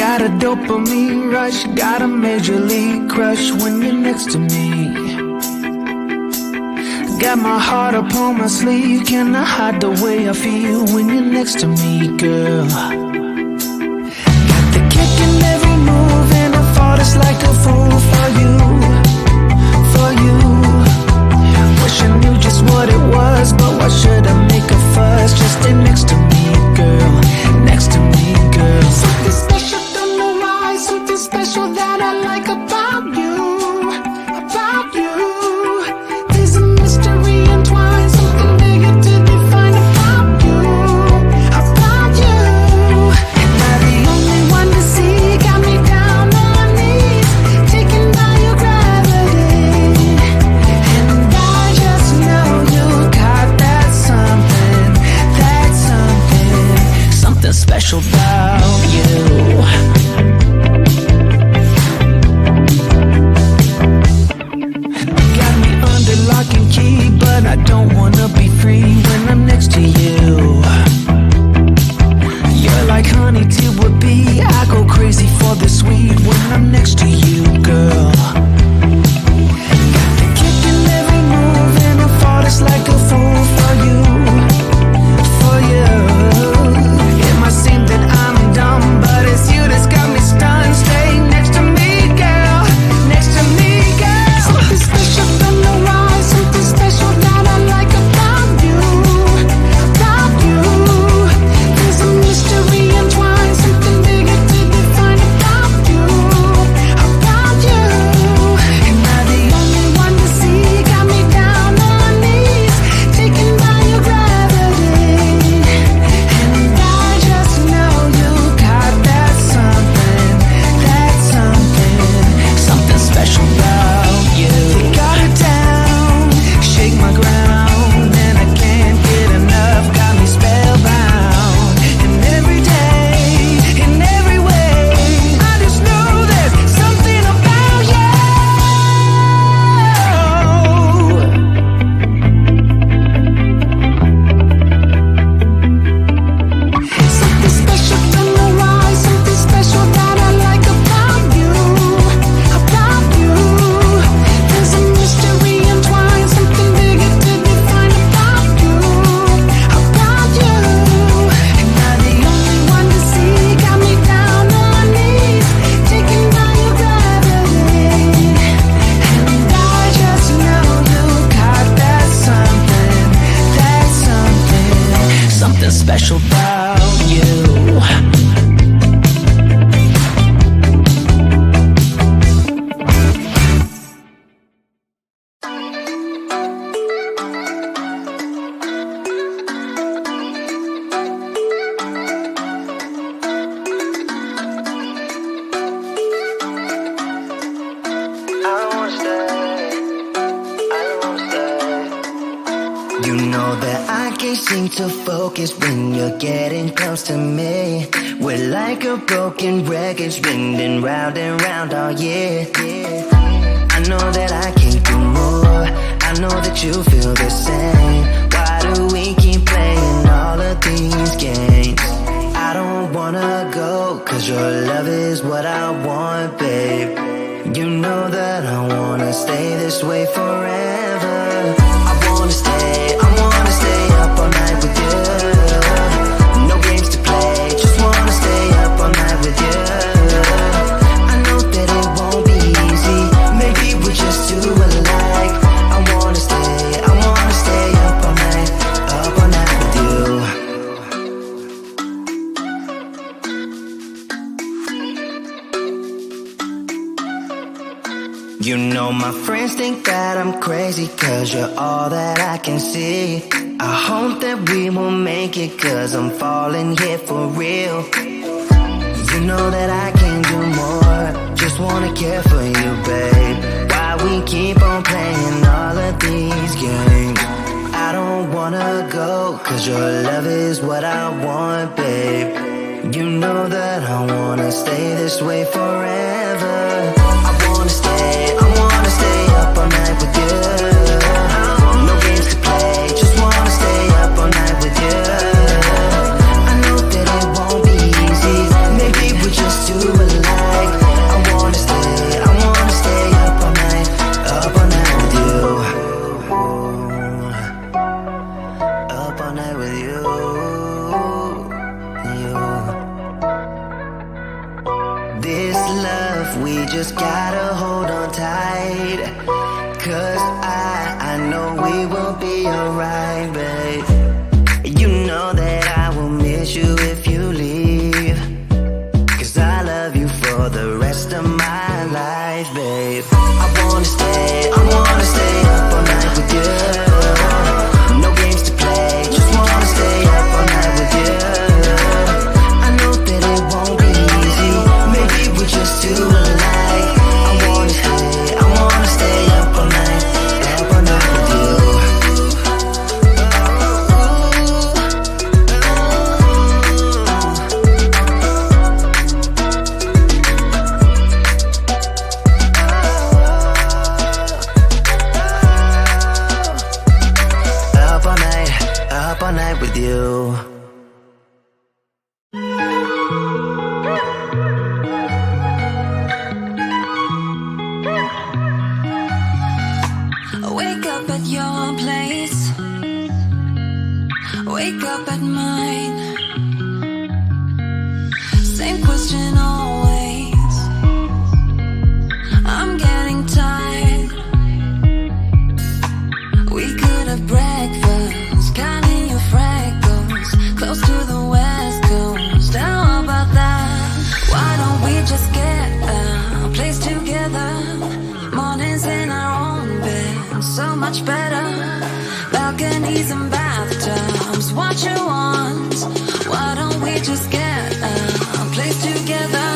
Got a dopamine rush, got a major league crush when you're next to me. Got my heart upon my sleeve, can I hide the way I feel when you're next to me, girl? Got the kick in every move and I fought just like a fool for you, for you. Wish I knew just what it was, but why should I make a fuss? Just stay next to me, girl, next to me, girl. Something special, don't know why, something special that I like about you, about you. There's a mystery entwined, something bigger to define about you, about you. Am I the only one to see? Got me down on my knees, taken by your gravity. And I just know you got that something, something special about you. Got me under lock and key, but I don't wanna be free when I'm next to you. You're like honey to a bee, I go crazy for the sweet when I'm next to you, girl. Got the kick in every move and I fought just like a fool for you, for you. It might seem that I'm dumb, but it's you that's got me stunned. Stay next to me, girl, next to me, girl. Something special, don't know why, something special that I like about you, about you. There's a mystery entwined, something bigger to define about you, about you. Am I the only one to see? Got me down on my knees, taken by your gravity. And I just know you got that something, something special about you. You got it down, shake my ground, and I can't get enough, got me spellbound. And every day, in every way, I just know there's something about you. Something special, don't know why, something special that I like about you, about you. There's a mystery entwined, something bigger to define about you, about you. Am I the only one to see? Got me down on my knees, taken by your gravity. And I just know you got that something special about you. You know that I can't seem to focus when you're getting close to me. We're like a broken record spinning round and round all year. I know that I can't do more, I know that you feel the same. Why do we keep playing all of these games? I don't wanna go, cause your love is what I want, babe. You know that I wanna stay this way forever. I wanna stay up all night with you. No games to play, just wanna stay up all night with you. I know that it won't be easy, maybe we're just too alike. I wanna stay up all night with you. You know my friends think that I'm crazy, cause you're all that I can see. I hope that we will make it, cause I'm falling here for real. You know that I can do more, just wanna care for you, babe. Why we keep on playing all of these games? I don't wanna go, cause your love is what I want, babe. You know that I wanna stay this way forever. I wanna stay up all night with you. No games to play, just wanna stay up all night with you. I know that it won't be easy, maybe we're just too love, we just gotta hold on tight. Cause I know we will be alright, babe. You know that I will miss you if you leave. Cause I love you for the rest of my life, babe. I wanna stay up all night with you. No games to play, just wanna stay up all night with you. I know that it won't be easy, maybe we're just too alike. I wanna stay up all night with you. Up all night with you. Wake up at your place, wake up at mine. Same question always. I'm getting tired. We could have breakfast, counting your freckles, close to the west coast. How about that? Why don't we just get a place together? Mornings in our own bed, so much better. Balconies and bathtubs, what you want? Why don't we just get a place together?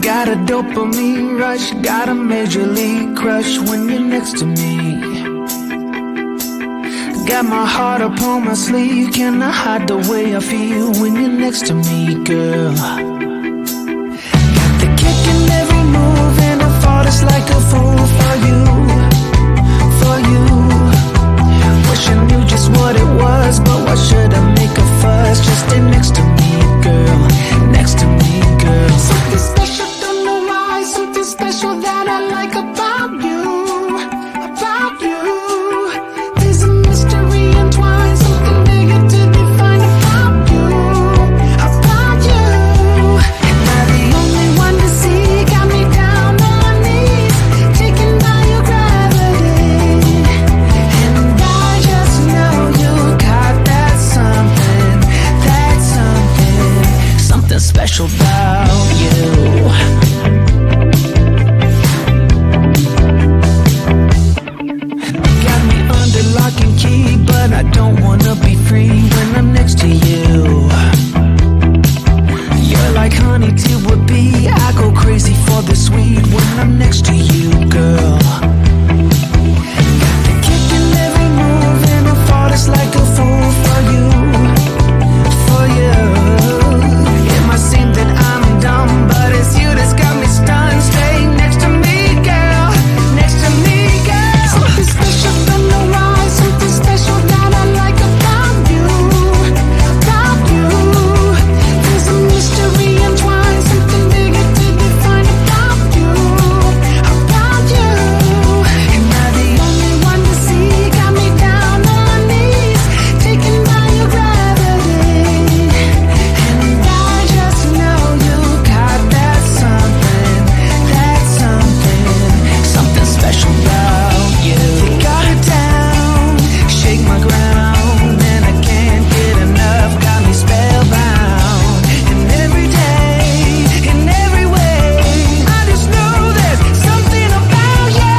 Got a dopamine rush, got a major league crush when you're next to me. Got my heart upon my sleeve, cannot hide the way I feel when you're next to me, girl. Got the kick in every move and I fought it's like a fool for you, for you. Wish I knew just what it was, but why should I make a fuss? Just stay next to me, girl, next to me, girl. Something special, don't know why, something special that I like about you, about you. There's a mystery entwined, something bigger to define. under lock and key, but I don't wanna be free when I'm next to you. You're like honey to a bee. I go crazy for the sweet when I'm next to you, girl. Got the kick in every move, and I fought it's like a fool for you, for you. It might seem that I'm dumb, but it's you that's got me stunned. Stay next to me, girl, next to me, girl. Something special from the rise, something special that I like about you, about you. There's a mystery entwined, something bigger to define about you, about you. Am I the only one to see? Got me down on my knees, taken by your gravity. And I just know you got that something, something special about you. You got it down, shake my ground, and I can't get enough. Got me spellbound. And every day, in every way, I just know there's something about you.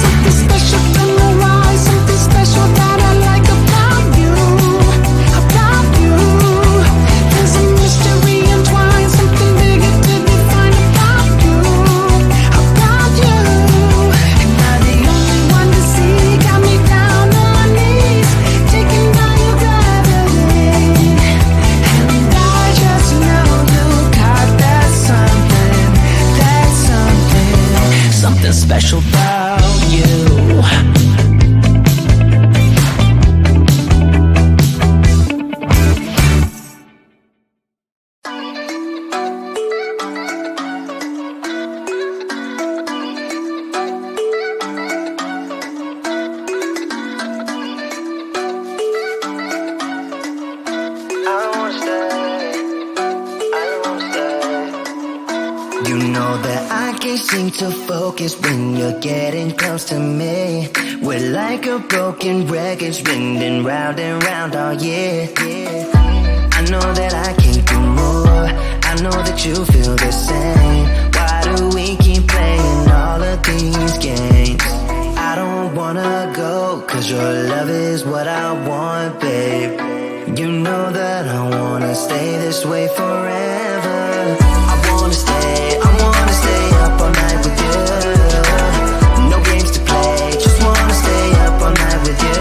Something special from the rise, something special that I like about you, about you. There's a mystery entwined, something bigger to define about you, about you. Am I the only one to see? Got me down on my knees, taken by your gravity. And I just know you got that something special about you. You know that I can't seem to focus when you're getting close to me. We're like a broken record spinning round and round all year. I know that I can't do more, I know that you feel the same. Why do we keep playing all of these games? I don't wanna go, cause your love is what I want, babe. You know that I wanna stay this way forever. I wanna stay up all night with you. No games to play, just wanna stay up all night with you.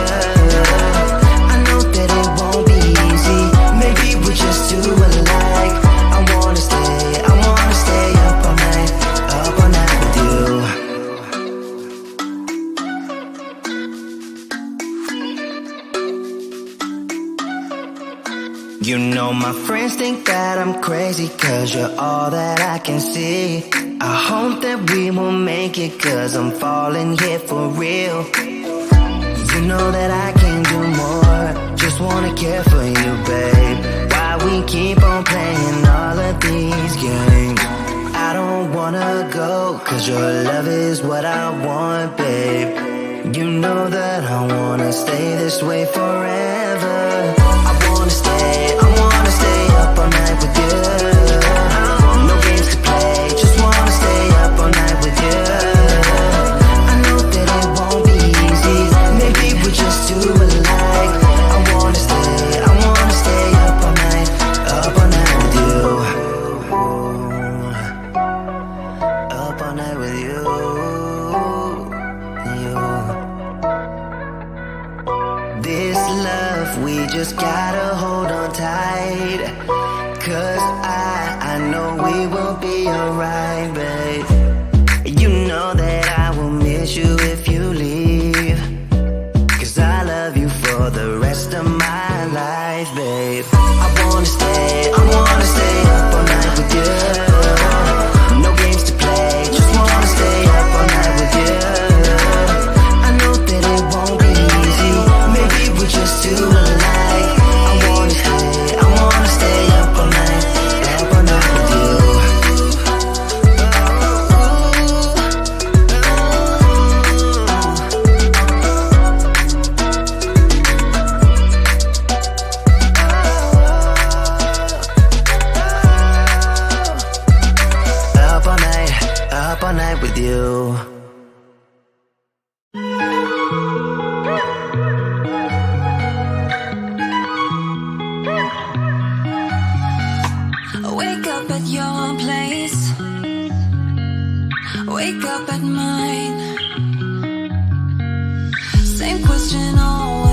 I know that it won't be easy, maybe we're just too alike. I wanna stay up all night with you. You know my friends think that I'm crazy, cause you're all that I can see. I hope that we will make it, cause I'm falling here for real. You know that I can do more, just wanna care for you, babe. Why we keep on playing all of these games? I don't wanna go, cause your love is what I want, babe. You know that I wanna stay this way forever. I wanna stay up all night with you. No games to play, just wanna stay up all night with you. I know that it won't be easy, maybe we're just too alike. I wanna stay up all night with you. Up all night with you. This love, we just gotta hold on tight. Cause I know we will be alright, babe. You know that I will miss you if you leave. Cause I love you for the rest of my life, babe. I wanna stay up all night with you. No games to play, just wanna stay up all night with you. I know that it won't be easy, maybe we're just too alike. I wanna stay up all night with you. you. Wake up at your place, wake up at mine. Same question always.